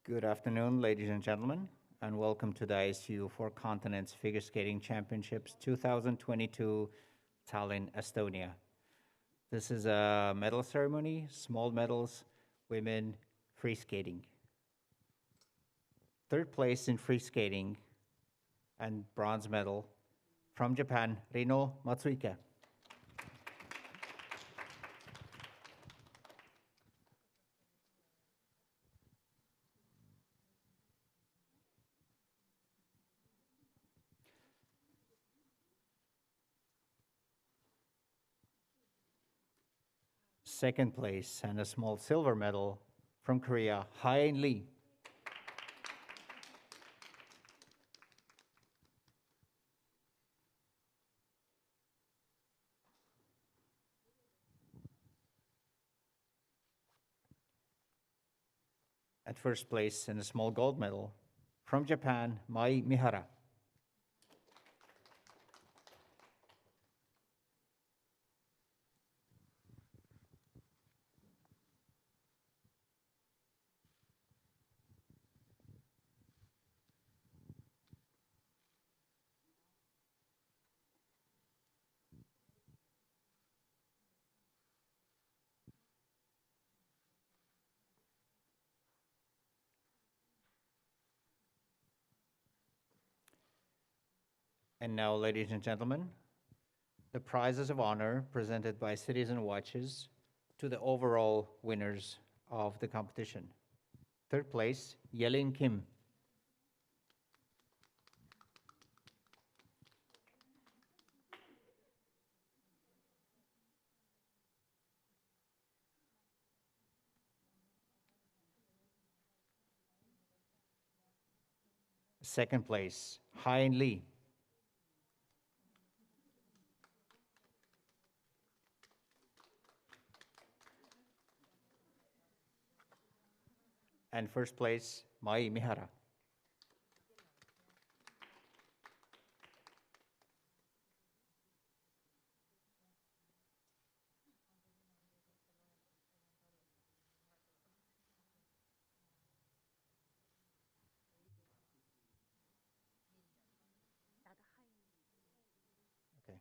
Good afternoon, ladies and gentlemen, and welcome to the ISU Four Continents Figure Skating Championships 2022 Tallinn, Estonia. This is a medal ceremony, small medals, women, free skating. Third place in free skating and bronze medal from Japan, Rino Matsuike. Second place and a small silver medal from Korea, Hae-in Lee. At first place and a small gold medal from Japan, Mai Mihara. And now, ladies and gentlemen, the prizes of honor presented by Citizen Watches to the overall winners of the competition. Third place, Yelin Kim. Second place, Hae-in Lee. And first place, Mai Mihara. Okay.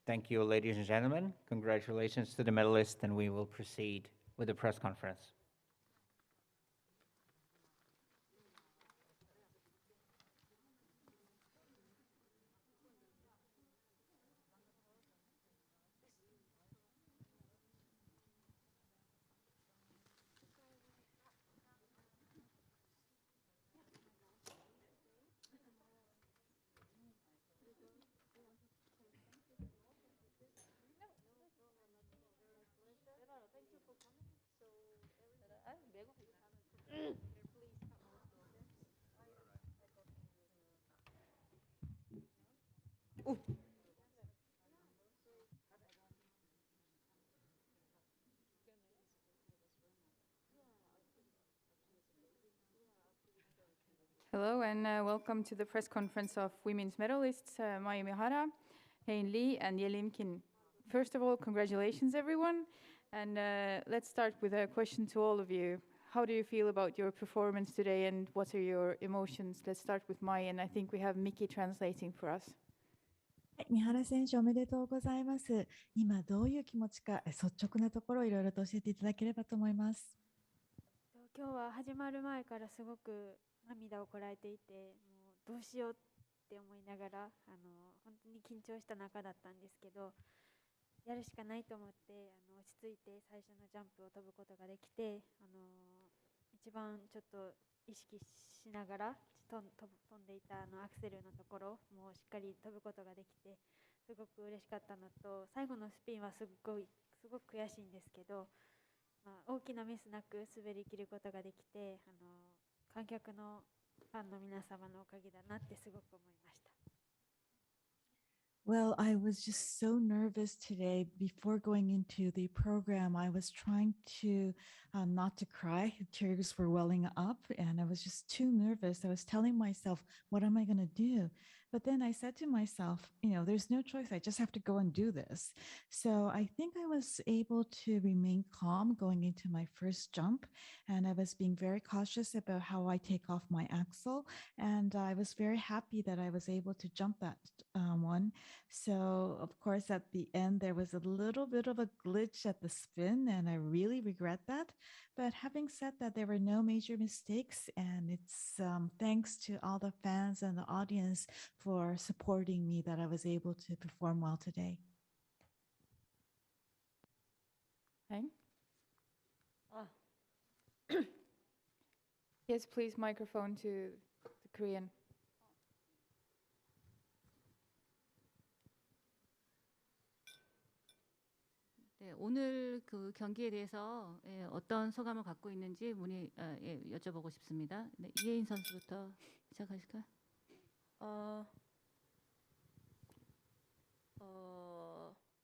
Thank you, ladies and gentlemen. Congratulations to the medalists, and we will proceed with the press conference. Hello and welcome to the press conference of women's medalists Mai Mihara, Hae-in Lee and Yelin Kim. First of all, congratulations everyone, and let's start with a question to all of you. How do you feel about your performance today and what are your emotions? Let's start with Mai, and I think we have Miki translating for us. 三原選手おめでとうございます。今どういう気持ちか率直なところをいろいろと教えていただければと思います。今日は始まる前からすごく涙をこらえていて、もうどうしようって思いながら本当に緊張した中だったんですけど、やるしかないと思って落ち着いて最初のジャンプを飛ぶことができて、一番ちょっと意識しながら飛んでいたアクセルのところもしっかり飛ぶことができてすごく嬉しかったのと、最後のスピンはすごく悔しいんですけど、大きなミスなく滑りきることができて、観客のファンの皆様のおかげだなってすごく思いました。Well, I was just so nervous today. Before going into the program, I was trying to not to cry. Tears were welling up and I was just too nervous. I was telling myself, what am I going to do? But then I said to myself, there's no choice. I just have to go and do this. So I think I was able to remain calm going into my first jump. And I was being very cautious about how I take off my axle. And I was very happy that I was able to jump that one. So, of course, at the end, there was a little bit of a glitch at the spin, and I really regret that. But having said that, there were no major mistakes, and it's thanks to all the fans and the audience for supporting me that I was able to perform well today. Hein? Ah, Yes, please, microphone to the Korean. 네, 오늘 그 경기에 대해서 어떤 소감을 갖고 있는지 여쭤보고 싶습니다. 네, 이혜인 선수부터 시작하실까요?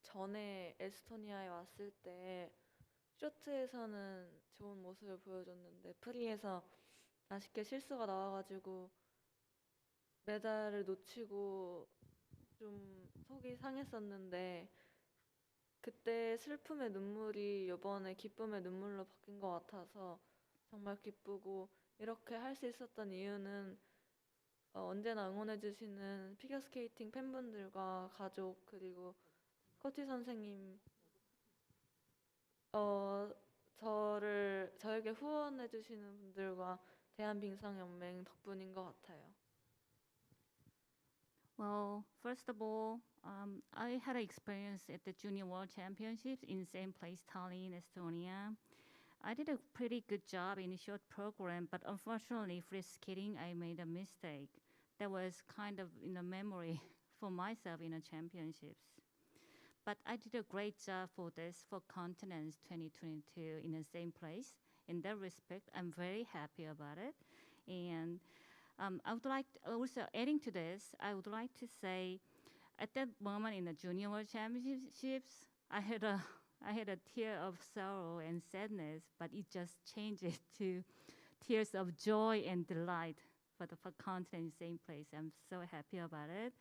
전에 에스토니아에 왔을 때 쇼트에서는 좋은 모습을 보여줬는데 프리에서 아쉽게 실수가 나와가지고 메달을 놓치고 좀 속이 상했었는데 그때 슬픔의 눈물이 이번에 기쁨의 눈물로 바뀐 것 같아서 정말 기쁘고 이렇게 할 수 있었던 이유는 언제나 응원해주시는 피겨스케이팅 팬분들과 가족 그리고 코치 선생님 저에게 후원해주시는 분들과 대한빙상연맹 덕분인 것 같아요. Well, first of all, I had an experience at the Junior World Championships in same place, Tallinn, Estonia. I did a pretty good job in a short program, but unfortunately, free skating, I made a mistake. That was kind of in a memory for myself in the championships. But I did a great job for Continents 2022 in the same place. In that respect, I'm very happy about it. And I would like also adding to this, I would like to say, at that moment in the Junior World Championships, I had a tear of sorrow and sadness, but it just changed it to tears of joy and delight for continent in the same place. I'm so happy about it.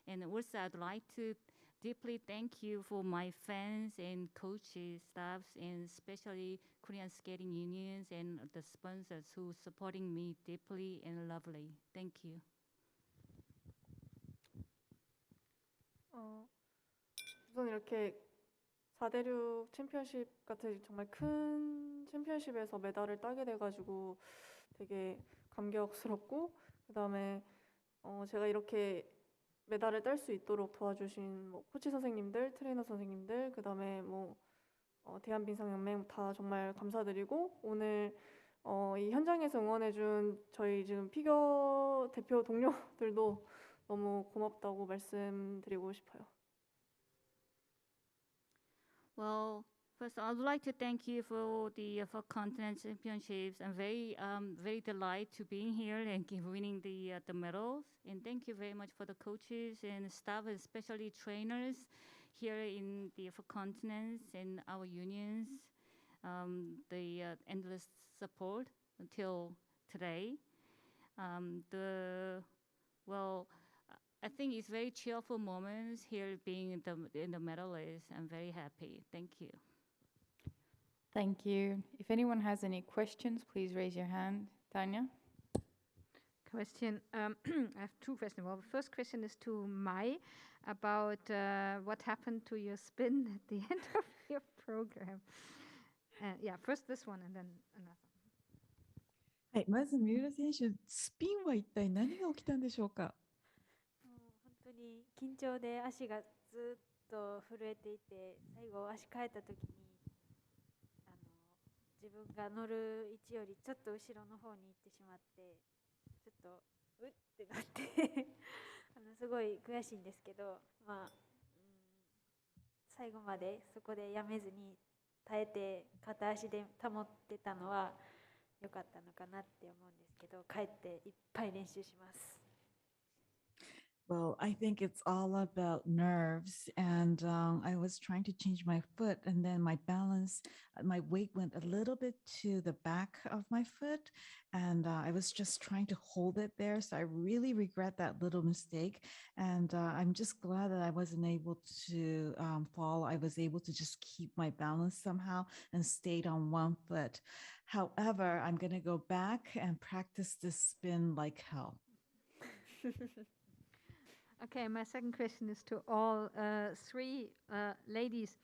And also, I'd like to deeply thank you for my fans and coaches, staffs, and especially Korean skating unions and the sponsors who supporting me deeply and lovely. Thank you. 우선 이렇게 4대륙 챔피언십 같은 정말 큰 챔피언십에서 메달을 따게 돼가지고 되게 감격스럽고 그다음에 제가 이렇게 메달을 딸 수 있도록 도와주신 코치 선생님들, 트레이너 선생님들, 그다음에 대한빙상연맹 다 정말 감사드리고 오늘 이 현장에서 응원해준 저희 지금 피겨 대표 동료들도 너무 고맙다고 말씀드리고 싶어요. Well, first, I would like to thank you for the Continent Championships. I'm very delighted to being here and winning the medals. And thank you very much for the coaches and staff, especially trainers here in the Continents and our unions. The endless support until today. I think it's very cheerful moments here being in the medalists. I'm very happy. Thank you. Thank you. If anyone has any questions, please raise your hand. Tanya? Question. I have two questions. Well, the first question is to Mai about what happened to your spin at the end of your program. Yeah, first this one and then another. はい、まず三浦選手、スピンは一体何が起きたんでしょうか。本当に緊張で足がずっと震えていて、最後足変えた時に自分が乗る位置よりちょっと後ろの方に行ってしまってちょっとうってなってすごい悔しいんですけど、最後までそこでやめずに耐えて片足で保ってたのは良かったのかなって思うんですけど、帰っていっぱい練習します。Well, I think it's all about nerves. And I was trying to change my foot, and then my balance, my weight went a little bit to the back of my foot. And I was just trying to hold it there. So I really regret that little mistake. And I'm just glad that I wasn't able to fall. I was able to just keep my balance somehow and stayed on one foot. However, I'm going to go back and practice this spin like hell. Okay, my second question is to all three ladies.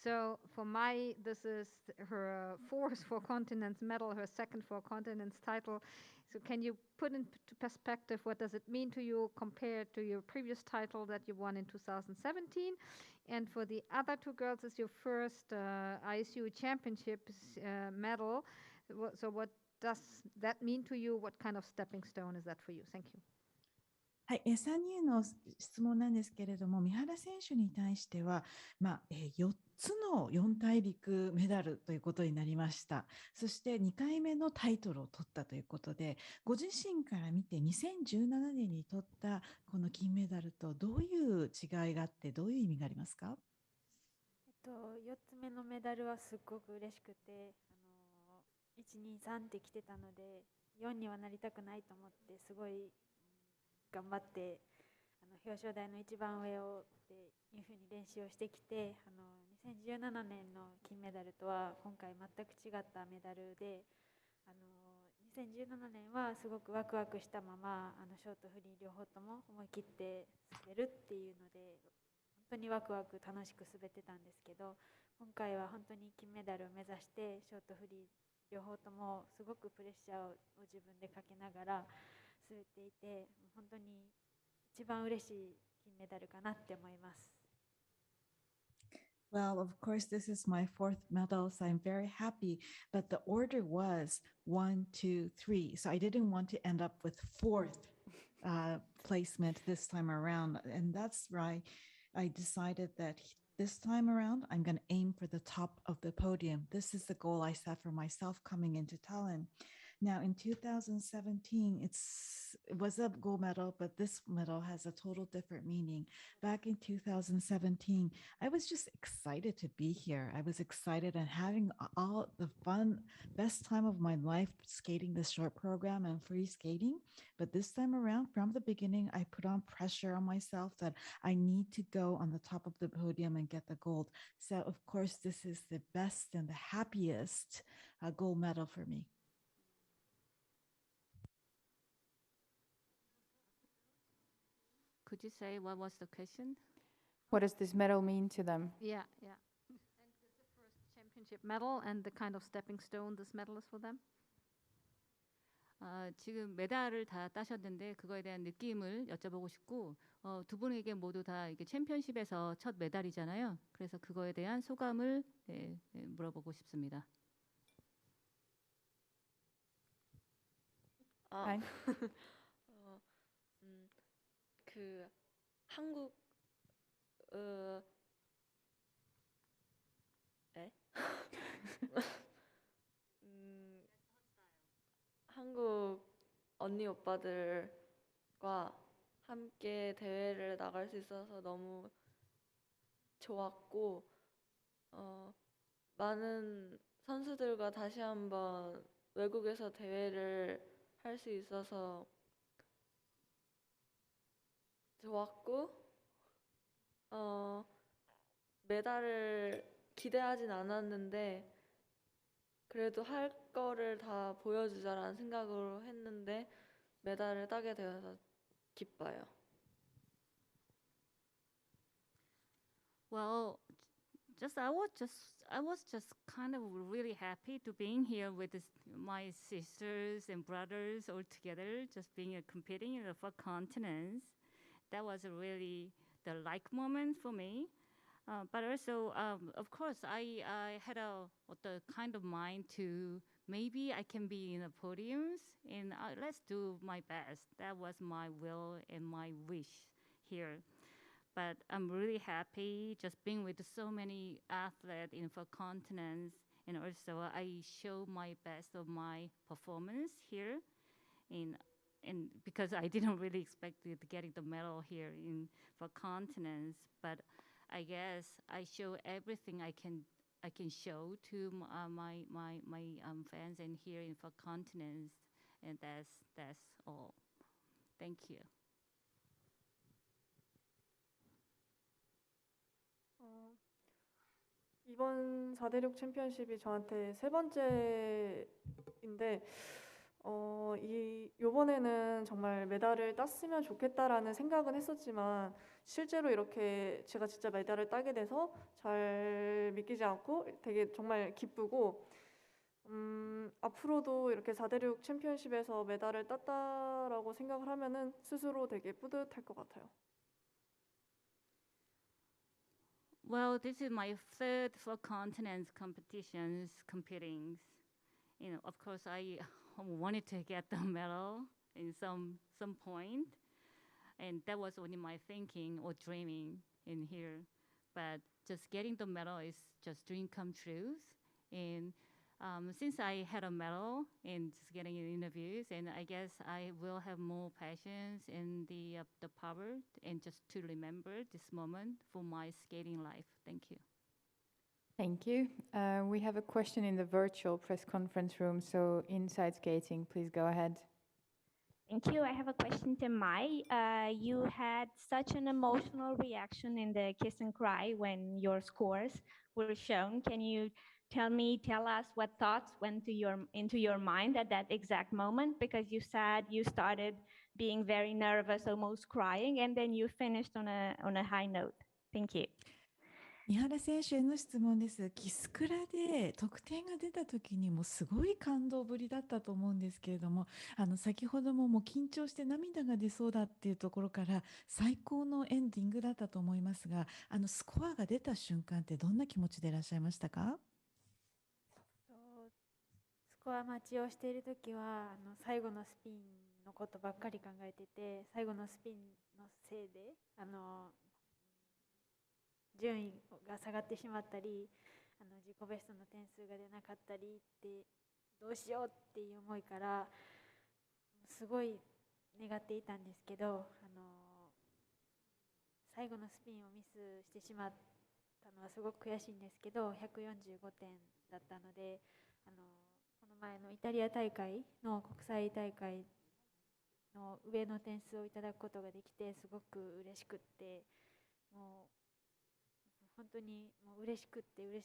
So for Mai, this is her fourth Four Continents medal, her second Four Continents title. So can you put into perspective what does it mean to you compared to your previous title that you won in 2017? And for the other two girls, it's your first ISU Championships medal. So what does that mean to you? What kind of stepping stone is that for you? Thank you. はい、3人の質問なんですけれども、三原選手に対しては、4つの4大陸メダルということになりました。そして2回目のタイトルを取ったということで、ご自身から見て2017年に取ったこの金メダルとどういう違いがあって、どういう意味がありますか4つ目のメダルはすっごく嬉しくて、1、2、3って来てたので、4にはなりたくないと思って、すごい頑張って表彰台の一番上をっていうふうに練習をしてきて、2017年の金メダルとは今回全く違ったメダルで、2017年はすごくワクワクしたままショートフリー両方とも思い切って滑るっていうので、本当にワクワク楽しく滑ってたんですけど、今回は本当に金メダルを目指してショートフリー両方ともすごくプレッシャーを自分でかけながら滑っていて、本当に一番嬉しい金メダルかなって思います。Well, of course, this is my fourth medal, so I'm very happy. But the order was 1, 2, 3. So I didn't want to end up with fourth placement this time around. And that's why I decided that this time around, I'm going to aim for the top of the podium. This is the goal I set for myself coming into Tallinn. Now, in 2017, it was a gold medal, but this medal has a total different meaning. Back in 2017, I was just excited to be here. I was excited and having all the fun, best time of my life skating this short program and free skating. But this time around, from the beginning, I put on pressure on myself that I need to go on the top of the podium and get the gold. So, of course, this is the best and the happiest gold medal for me. Could you say what was the question? What does this medal mean to them? Yeah. And it's the first championship medal and the kind of stepping stone this medal is for them? 지금 메달을 다 따셨는데 그거에 대한 느낌을 여쭤보고 싶고 두 분에게 모두 다 이게 챔피언십에서 첫 메달이잖아요. 그래서 그거에 대한 소감을 물어보고 싶습니다. Hi. 그 한국 한국 언니 오빠들과 함께 대회를 나갈 수 있어서 너무 좋았고 많은 선수들과 다시 한번 외국에서 대회를 할 수 있어서 좋았고 메달을 기대하진 않았는데 그래도 할 거를 다 보여주자라는 생각으로 했는데 메달을 따게 되어서 기뻐요. Well, I was just kind of really happy to being here with my sisters and brothers all together, just being competing in the four continents. That was really the like moment for me. But also, of course, I had the kind of mind to maybe I can be in the podiums and let's do my best. That was my will and my wish here. But I'm really happy just being with so many athletes in four continents, and also I show my best of my performance here, and because I didn't really expect getting the medal here for continents, but I guess I show everything I can show to my fans and here for continents, and that's all. Thank you. 이번 4대륙 챔피언십이 저한테 세 번째인데 요번에는 정말 메달을 땄으면 좋겠다라는 생각은 했었지만 실제로 이렇게 제가 진짜 메달을 따게 돼서 잘 믿기지 않고 되게 정말 기쁘고 앞으로도 이렇게 4대륙 챔피언십에서 메달을 땄다라고 생각을 하면은 스스로 되게 뿌듯할 것 같아요. Well, this is my third for continents competitions competing. Of course, I wanted to get the medal in some point, and that was only my thinking or dreaming in here. But just getting the medal is just dream come true. And since I had a medal and just getting interviews, and I guess I will have more passions and the power and just to remember this moment for my skating life. Thank you. Thank you. We have a question in the virtual press conference room. So Inside Skating, please go ahead. Thank you. I have a question to Mai. You had such an emotional reaction in the kiss and cry when your scores were shown. Can you tell us what thoughts went into your mind at that exact moment? Because you said you started being very nervous, almost crying, and then you finished on a high note. Thank you. 三原選手への質問です。キスクラで得点が出た時にもすごい感動ぶりだったと思うんですけれども、先ほども緊張して涙が出そうだっていうところから最高のエンディングだったと思いますが、スコアが出た瞬間ってどんな気持ちでいらっしゃいましたか？スコア待ちをしている時は最後のスピンのことばっかり考えてて、最後のスピンのせいで順位が下がってしまったり、自己ベストの点数が出なかったりってどうしようっていう思いからすごい願っていたんですけど、最後のスピンをミスしてしまったのはすごく悔しいんですけど、145点だったので、この前のイタリア大会の国際大会の上の点数をいただくことができてすごく嬉しくって、もう本当にもう嬉しくってっ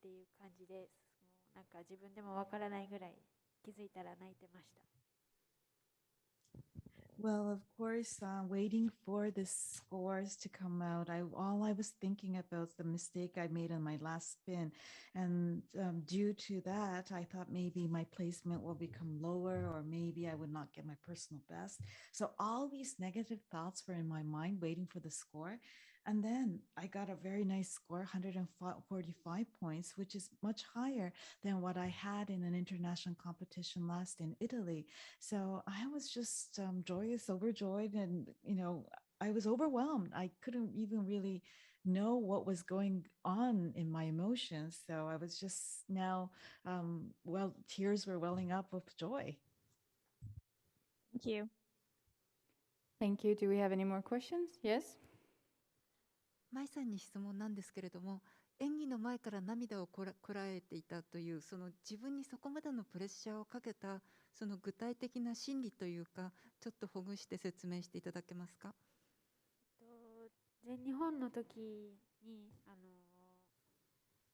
ていう感じで、もうなんか自分でもわからないぐらい気づいたら泣いてました。Well, of course, waiting for the scores to come out, all I was thinking about the mistake I made on my last spin. And due to that, I thought maybe my placement will become lower or maybe I would not get my personal best. So all these negative thoughts were in my mind waiting for the score. And then I got a very nice score, 145 points, which is much higher than what I had in an international competition last in Italy. So I was just joyous, overjoyed, and, I was overwhelmed. I couldn't even really know what was going on in my emotions. So I was just now, tears were welling up with joy. Thank you. Thank you. Do we have any more questions? Yes? 舞さんに質問なんですけれども、演技の前から涙をこらえていたという、その自分にそこまでのプレッシャーをかけたその具体的な心理というか、ちょっとほぐして説明していただけますか？全日本の時に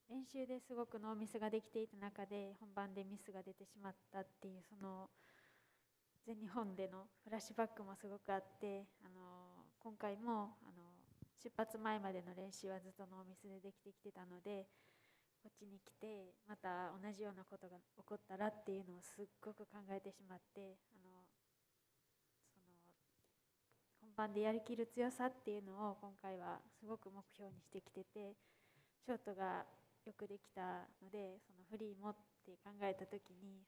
練習ですごくノーミスができていた中で本番でミスが出てしまったっていう、その全日本でのフラッシュバックもすごくあって、今回も出発前までの練習はずっとノーミスでできてきてたので、こっちに来てまた同じようなことが起こったらっていうのをすっごく考えてしまって、その本番でやりきる強さっていうのを今回はすごく目標にしてきてて、ショートがよくできたので、そのフリーもって考えた時に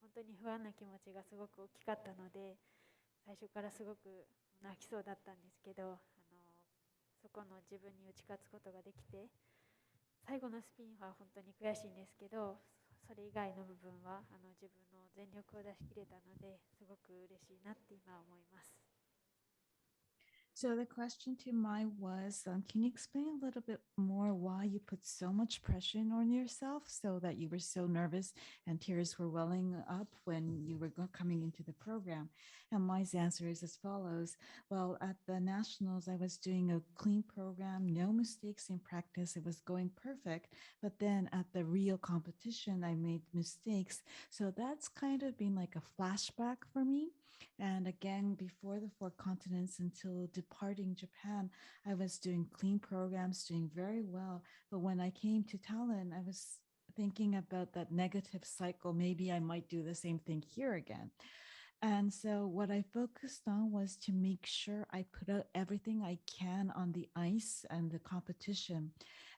本当に不安な気持ちがすごく大きかったので、最初からすごく泣きそうだったんですけど、そこの自分に打ち勝つことができて、最後のスピンは本当に悔しいんですけど、それ以外の部分は自分の全力を出し切れたのですごく嬉しいなって今思います。So the question to Mai was, can you explain a little bit more why you put so much pressure on yourself so that you were so nervous and tears were welling up when you were coming into the program? And Mai's answer is as follows. Well, at the Nationals, I was doing a clean program, no mistakes in practice. It was going perfect. But then at the real competition, I made mistakes. So that's kind of been like a flashback for me. And again, before the Four Continents, until departing Japan, I was doing clean programs, doing very well. But when I came to Tallinn, I was thinking about that negative cycle. Maybe I might do the same thing here again. And so what I focused on was to make sure I put out everything I can on the ice and the competition.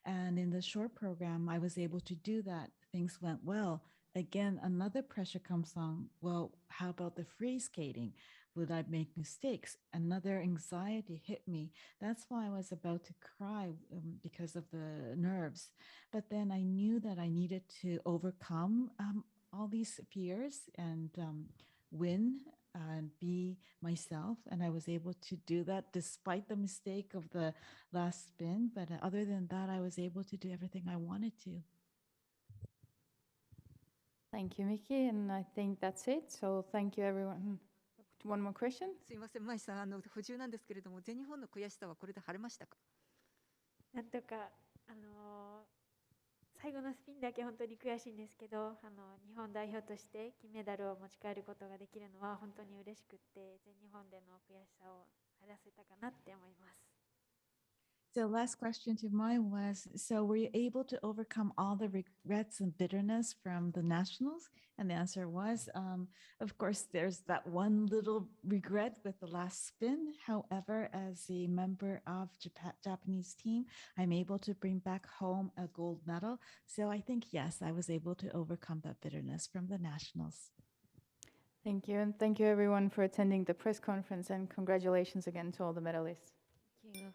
And in the short program, I was able to do that. Things went well. Again, another pressure comes on. Well, how about the free skating? Would I make mistakes? Another anxiety hit me. That's why I was about to cry because of the nerves. But then I knew that I needed to overcome all these fears and win and be myself. And I was able to do that despite the mistake of the last spin. But other than that, I was able to do everything I wanted to. Thank you, Miki, and I think that's it. So thank you, everyone. One more question. すいません、舞さん、不自由なんですけれども、全日本の悔しさはこれで晴れましたか？なんとか最後のスピンだけ本当に悔しいんですけど、日本代表として金メダルを持ち帰ることができるのは本当に嬉しくって、全日本での悔しさを晴らせたかなって思います。So last question to Mai was, so were you able to overcome all the regrets and bitterness from the nationals? And the answer was, of course, there's that one little regret with the last spin. However, as a member of Japanese team, I'm able to bring back home a gold medal. So I think, yes, I was able to overcome that bitterness from the nationals. Thank you, and thank you, everyone, for attending the press conference, and congratulations again to all the medalists. Thank you.